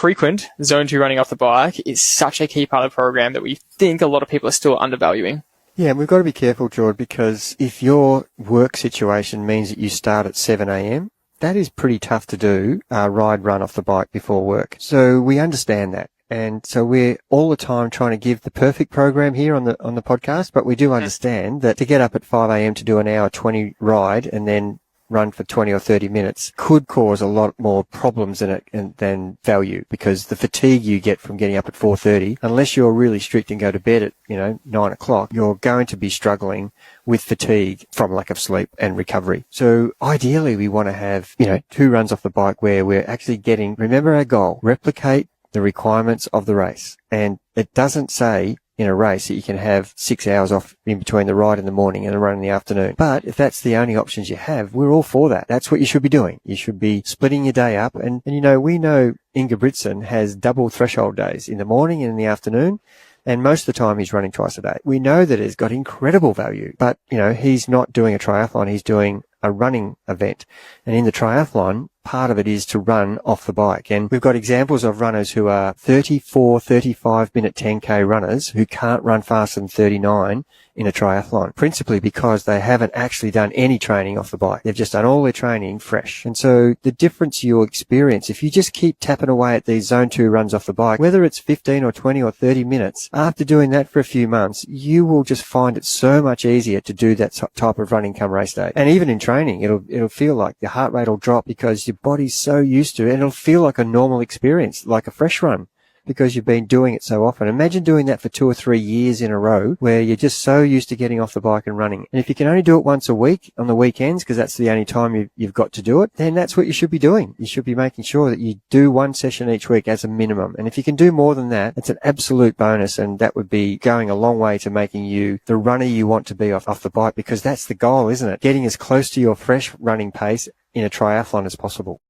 frequent zone 2 running off the bike is such a key part of the program that we think a lot of people are still undervaluing. Yeah, we've got to be careful, George, because if your work situation means that you start at 7 a.m., that is pretty tough to do, run off the bike before work. So we understand that. And so we're all the time trying to give the perfect program here on the podcast, but we do understand that to get up at 5 a.m. to do an hour 20 ride and then run for 20 or 30 minutes could cause a lot more problems than value, because the fatigue you get from getting up at 4:30, unless you're really strict and go to bed at 9 o'clock, you're going to be struggling with fatigue from lack of sleep and recovery. So ideally we want to have 2 runs off the bike where we're actually getting, remember our goal, replicate the requirements of the race. And it doesn't say in a race that you can have 6 hours off in between the ride in the morning and the run in the afternoon. But if that's the only options you have, we're all for that. That's what you should be doing. You should be splitting your day up. And we know Ingebrigtsen has double threshold days in the morning and in the afternoon. And most of the time he's running twice a day. We know that it's got incredible value, but, he's not doing a triathlon. He's doing a running event. And in the triathlon, part of it is to run off the bike. And we've got examples of runners who are 34, 35-minute 10K runners who can't run faster than 39 in a triathlon, principally because they haven't actually done any training off the bike. They've just done all their training fresh. And so the difference you'll experience, if you just keep tapping away at these zone 2 runs off the bike, whether it's 15 or 20 or 30 minutes, after doing that for a few months, you will just find it so much easier to do that type of running come race day. And even in training, it'll feel like your heart rate will drop because your body's so used to it, and it'll feel like a normal experience, like a fresh run, because you've been doing it so often. Imagine doing that for 2 or 3 years in a row where you're just so used to getting off the bike and running. And if you can only do it once a week on the weekends, because that's the only time you've got to do it, then that's what you should be doing. You should be making sure that you do 1 session each week as a minimum. And if you can do more than that, it's an absolute bonus, and that would be going a long way to making you the runner you want to be off the bike, because that's the goal, isn't it? Getting as close to your fresh running pace in a triathlon as possible.